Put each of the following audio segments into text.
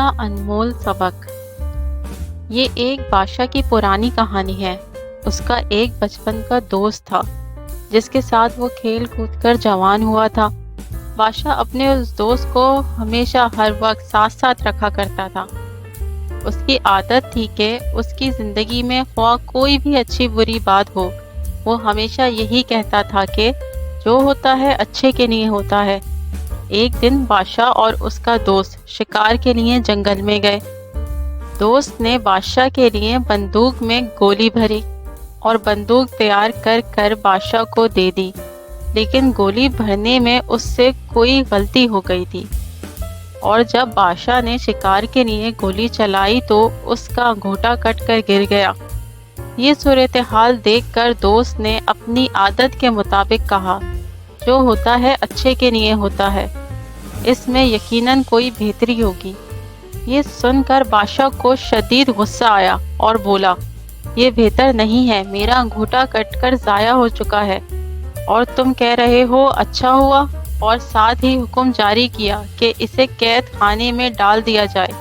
کا انمول سبق۔ یہ ایک بادشاہ کی پرانی کہانی ہے۔ اس کا ایک بچپن کا دوست تھا جس کے ساتھ وہ کھیل کود کر جوان ہوا تھا۔ بادشاہ اپنے اس دوست کو ہمیشہ ہر وقت ساتھ ساتھ رکھا کرتا تھا۔ اس کی عادت تھی کہ اس کی زندگی میں خواہ کوئی بھی اچھی بری بات ہو، وہ ہمیشہ یہی کہتا تھا کہ جو ہوتا ہے اچھے کے لیے ہوتا ہے۔ ایک دن بادشاہ اور اس کا دوست شکار کے لیے جنگل میں گئے۔ دوست نے بادشاہ کے لیے بندوق میں گولی بھری اور بندوق تیار کر کر بادشاہ کو دے دی، لیکن گولی بھرنے میں اس سے کوئی غلطی ہو گئی تھی، اور جب بادشاہ نے شکار کے لیے گولی چلائی تو اس کا انگوٹھا کٹ کر گر گیا۔ یہ صورتحال دیکھ کر دوست نے اپنی عادت کے مطابق کہا، جو ہوتا ہے اچھے کے لیے ہوتا ہے، اس میں یقیناً کوئی بہتری ہوگی۔ یہ سن کر بادشاہ کو شدید غصہ آیا اور بولا، یہ بہتر نہیں ہے، میرا انگوٹھا کٹ کر ضائع ہو چکا ہے اور تم کہہ رہے ہو اچھا ہوا، اور ساتھ ہی حکم جاری کیا کہ اسے قید خانے میں ڈال دیا جائے۔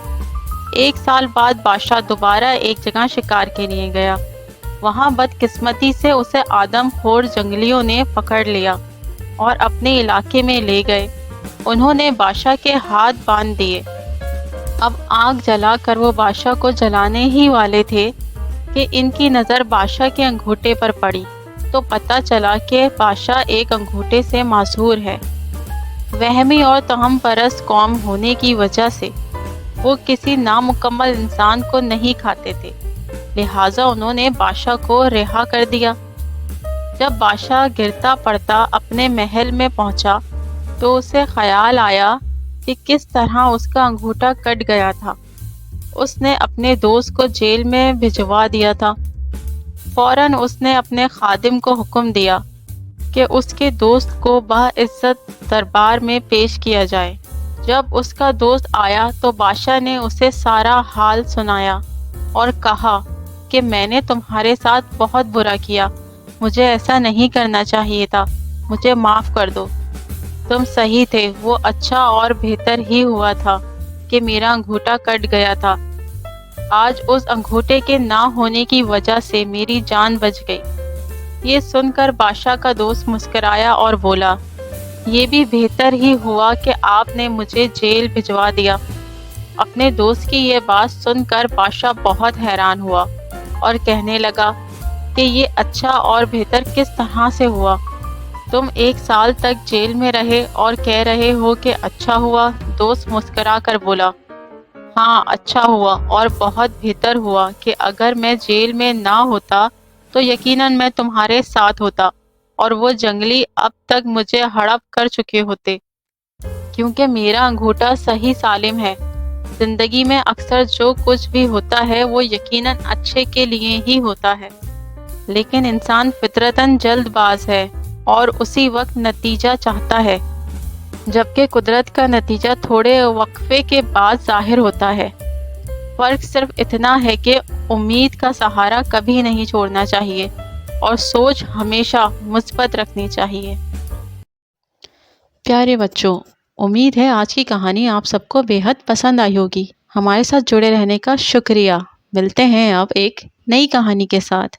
1 سال بعد بادشاہ دوبارہ ایک جگہ شکار کے لیے گیا۔ وہاں بدقسمتی سے اسے آدم خور جنگلیوں نے پکڑ لیا اور اپنے علاقے میں لے گئے۔ انہوں نے بادشاہ کے ہاتھ باندھ دیے۔ اب آگ جلا کر وہ بادشاہ کو جلانے ہی والے تھے کہ ان کی نظر بادشاہ کے انگوٹھے پر پڑی، تو پتہ چلا کہ بادشاہ ایک انگوٹھے سے معذور ہے۔ وہمی اور توہم پرست قوم ہونے کی وجہ سے وہ کسی نامکمل انسان کو نہیں کھاتے تھے، لہٰذا انہوں نے بادشاہ کو رہا کر دیا۔ جب بادشاہ گرتا پڑتا اپنے محل میں پہنچا تو اسے خیال آیا کہ کس طرح اس کا انگوٹھا کٹ گیا تھا۔ اس نے اپنے دوست کو جیل میں بھجوا دیا تھا۔ فوراً اس نے اپنے خادم کو حکم دیا کہ اس کے دوست کو باعزت دربار میں پیش کیا جائے۔ جب اس کا دوست آیا تو بادشاہ نے اسے سارا حال سنایا اور کہا کہ میں نے تمہارے ساتھ بہت برا کیا، مجھے ایسا نہیں کرنا چاہیے تھا، مجھے معاف کر دو۔ تم صحیح تھے، وہ اچھا اور بہتر ہی ہوا تھا کہ میرا انگوٹھا کٹ گیا تھا۔ آج اس انگوٹھے کے نہ ہونے کی وجہ سے میری جان بچ گئی۔ یہ سن کر بادشاہ کا دوست مسکرایا اور بولا، یہ بھی بہتر ہی ہوا کہ آپ نے مجھے جیل بھجوا دیا۔ اپنے دوست کی یہ بات سن کر بادشاہ بہت حیران ہوا اور کہنے لگا کہ یہ اچھا اور بہتر کس طرح سے ہوا؟ تم 1 سال تک جیل میں رہے اور کہہ رہے ہو کہ اچھا ہوا۔ دوست مسکرا کر بولا، ہاں اچھا ہوا اور بہت بہتر ہوا کہ اگر میں جیل میں نہ ہوتا تو یقیناً میں تمہارے ساتھ ہوتا اور وہ جنگلی اب تک مجھے ہڑپ کر چکے ہوتے، کیونکہ میرا انگوٹھا صحیح سالم ہے۔ زندگی میں اکثر جو کچھ بھی ہوتا ہے وہ یقیناً اچھے کے لیے ہی ہوتا ہے، لیکن انسان فطرتاً جلد باز ہے اور اسی وقت نتیجہ چاہتا ہے، جبکہ قدرت کا نتیجہ تھوڑے وقفے کے بعد ظاہر ہوتا ہے۔ فرق صرف اتنا ہے کہ امید کا سہارا کبھی نہیں چھوڑنا چاہیے اور سوچ ہمیشہ مثبت رکھنی چاہیے۔ پیارے بچوں، امید ہے آج کی کہانی آپ سب کو بے حد پسند آئی ہوگی۔ ہمارے ساتھ جڑے رہنے کا شکریہ۔ ملتے ہیں اب ایک نئی کہانی کے ساتھ۔